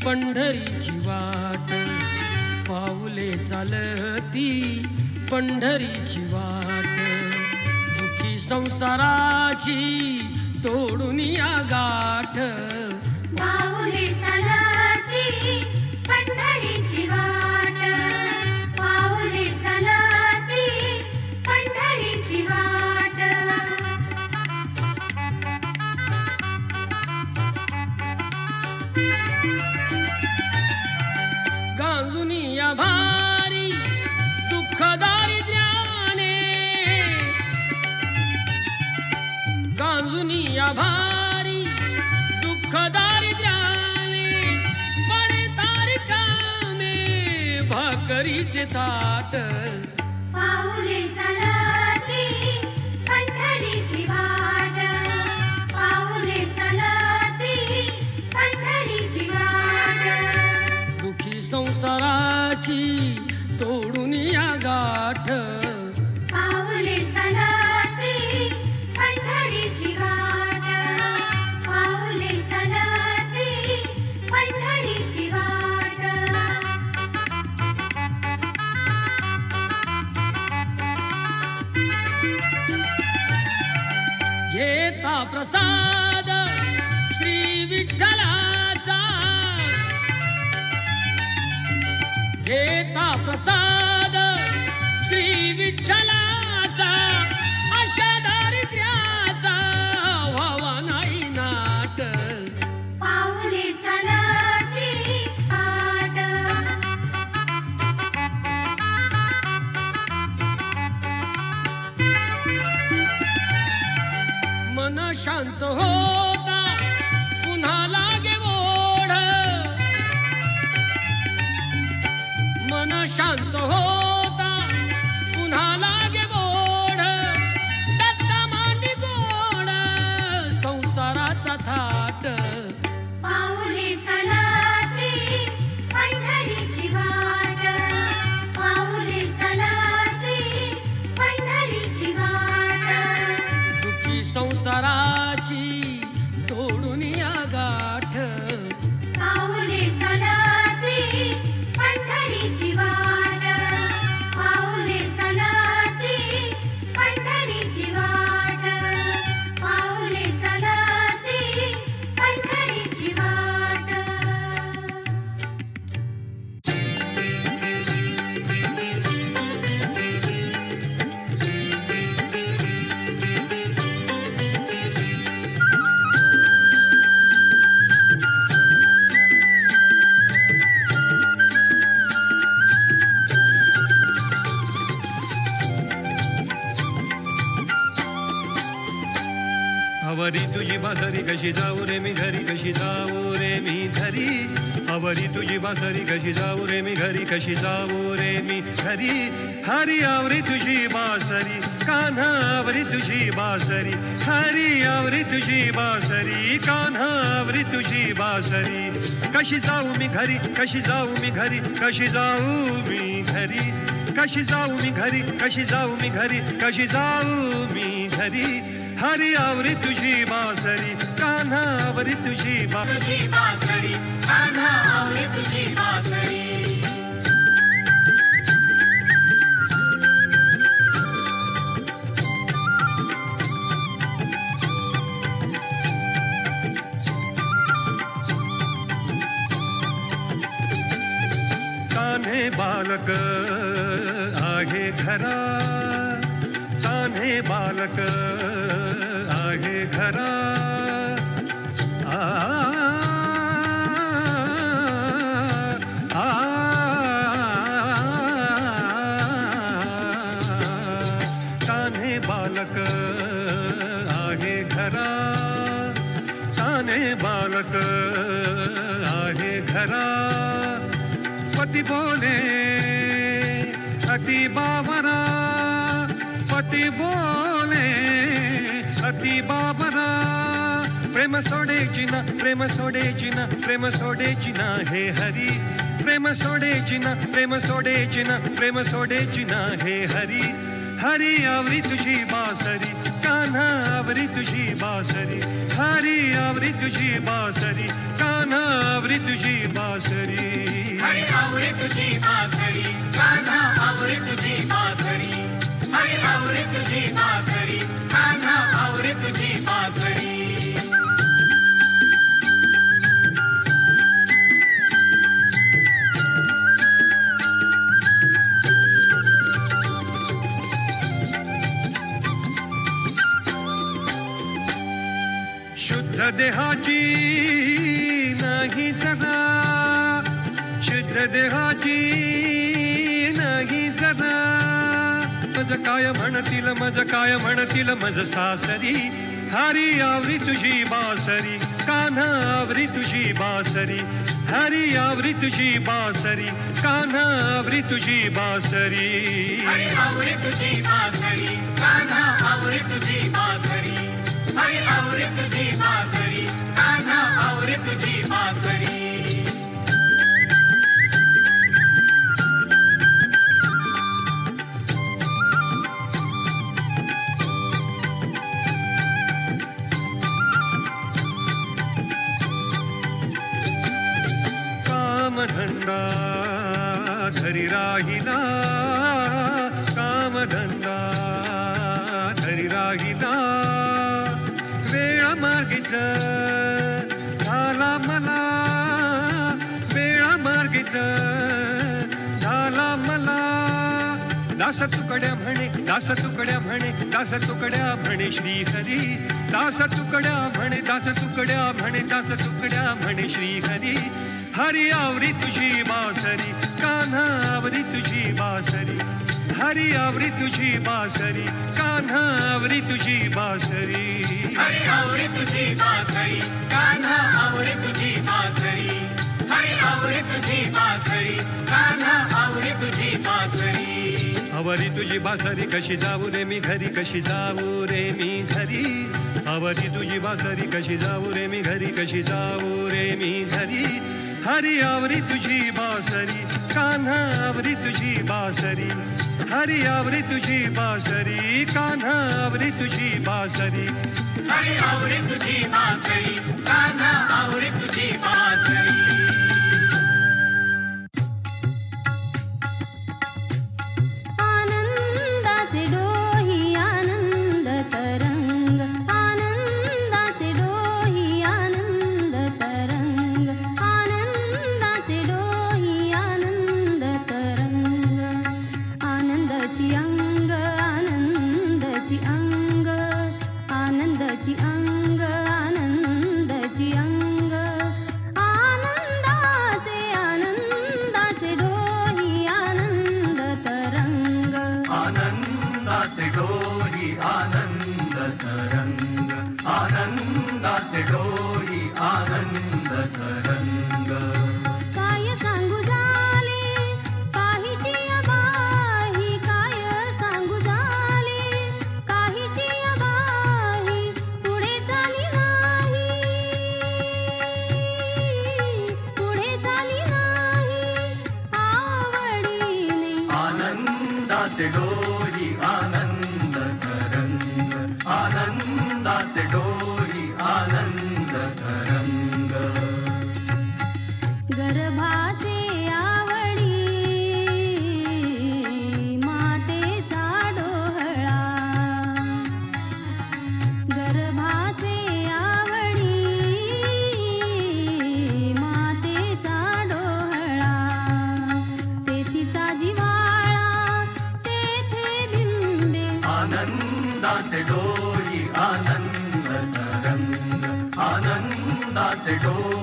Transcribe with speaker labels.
Speaker 1: पंढरीची वाट पाऊले चालती पंढरीची वाट दुखी संसाराची तोडून या गाठ
Speaker 2: पाऊले चालती पंढरीची वाट पाऊले चालती पंढरीची वाट
Speaker 1: गांजुनी या भारी दुःख दारिद्र्याने गांजुनी या भारी दुःख दारिद्र्याने पडे तारिकामे भाकरीचे ताट
Speaker 2: पाऊले चालती पंढरीची वाट पाऊले चालती पंढरीची वाट
Speaker 1: दुखी संसाराची तोडून या गाठ
Speaker 2: पाऊले चालती पंढरीची वाट पाऊले चालती पंढरीची वाट
Speaker 1: घेता प्रसाद श्री विठ्ठलाचा घेता प्रसाद श्री विठ्ठलाचा अशा दारिद्र्याचा व्हावा नाही नाट
Speaker 2: पाऊले चालती वाट
Speaker 1: मन शांत होता पुन्हा लागे ओढ मन शांत होता पुन्हा लागे ओढ दत्ता मांडी गोड संसाराचा थाट
Speaker 2: पाऊले चालती पंढरीची वाट पाऊले चालती पंढरीची वाट
Speaker 1: दुखी संसाराची तोडून या गाठ
Speaker 2: पाऊले चालती पंढरीची वाट पाऊले चालती पंढरीची वाट पाऊले चालती पंढरीची वाट
Speaker 3: आवरी तुझी बासरी कशी जाऊ रे मी घरी कशी जाऊ रे मी घरी आवरी तुझी बासरी कशी जाऊ रे मी घरी कशी जाऊ रे मी घरी हरी आवरी तुझी बासरी कान्हा आवरी तुझी बासरी हरी आवरी तुझी बासरी कान्हा आवरी तुझी बासरी कशी जाऊ मी घरी कशी जाऊ मी घरी कशी जाऊ मी घरी कशी जाऊ मी घरी कशी जाऊ मी घरी कशी जाऊ मी घरी हरी आवरी तुझी बासरी कान्हा आवरी तुझी बासरी
Speaker 2: कान्हा आवरी तुझी बासरी
Speaker 3: कान्हे बालक आहे घरा कान्हे बालक आहे घरा आ, आ, कान्हे बालक आहे घरा कान्हे बालक आहे घरा पती बोले अति बाबरा पती बोले अति बाबरा प्रेम सोडेची ना प्रेम सोडेची ना प्रेम सोडेची ना हे हरी प्रेम सोडेची ना प्रेम सोडेची ना प्रेम सोडेची ना हे हरी हरी आवरी तुझी बासरी कान्हा आवरी तुझी बासरी, हरी आवरी तुझी बासरी, कान्हा आवरी तुझी बासरी.
Speaker 2: हरी आवरी तुझी बासरी, कान्हा आवरी तुझी बासरी. हरी आवरी तुझी बासरी, कान्हा आवरी तुझी बासरी.
Speaker 3: शुद्ध देहाची नाही जगा, शुद्ध देहाची नाही जगा. मज काय म्हणतील, मज काय म्हणतील मज सासरी, हरी आवरी तुझी बासरी, कान्हा आवरी तुझी बासरी. हरी आवरी तुझी बासरी, कान्हा आवरी तुझी बासरी.
Speaker 2: हरी आवरी तुझी बासरी, कान्हा आवरी तुझी बासरी. हरी आवरी तुझी बासरी, कान्हा आवरी तुझी बासरी.
Speaker 3: कामधंदा घरी राहिला, कामधंदा घरी राहिला. वेळा मार्गीच झाला मला, वेळा मार्गीच झाला मला. दास तुकड्या म्हणे, दास तुकड्या म्हणे, दास तुकड्या म्हणे श्रीहरी. दास तुकड्या म्हणे, दास तुकड्या म्हणे, दास तुकड्या म्हणे श्रीहरी. हरी आवरी तुझी बासरी, कान्हा आवरी तुझी बासरी. हरी आवरी तुझी बासरी, कान्हा आवरी तुझी बासरी.
Speaker 2: हरी आवरी तुझी बासरी, कान्हा आवरी तुझी बासरी. हरी आवरी तुझी बासरी, कान्हा आवरी तुझी बासरी.
Speaker 3: आवरी तुझी बासरी कशी जाऊ रे मी घरी, कशी जाऊ रे मी घरी. आवरी तुझी बासरी कशी जाऊ रे मी घरी, कशी जाऊ रे मी घरी. हरी आवरी तुझी बासरी, कान्हा आवरी तुझी बासरी. हरी आवरी तुझी बासरी, कान्हा आवरी तुझी बासरी.
Speaker 2: हरी आवरी तुझी बासरी, कान्हा आवरी तुझी बासरी.
Speaker 4: आनंदाचे डोही आनंद तरंग, आनंदाचे डोही आनंद तरंग. आनंदाचे डोही आनंद तरंग. आनंदाची अंग, आनंदाची अंग, आनंदाची अंग, आनंदाची अंग. आनंदाचे आनंदाचे डोही आनंद तरंग.
Speaker 2: आनंदाचे डोही आनंद तरंग. आनंदाचे डोही आनंद तरंग.
Speaker 4: काय सांगू झाले काहीची अबाही, काय सांगू झाले काहीची अबाही. पुढे चाली नाही, पुढे चाली नाही आवडीने.
Speaker 2: आनंदाचे डोही आनंद तरंग. आनंदाचे डोही आनंद तरंग.
Speaker 4: गर्भाचे आवडी मातेचा डोहळा. गर्भाचे आवडी मातेचा डोहळा. तेथीचा जिव्हाळा तेथे बिंबे.
Speaker 2: आनंदाचे डोही आनंद तरंग. आनंदाचे डोही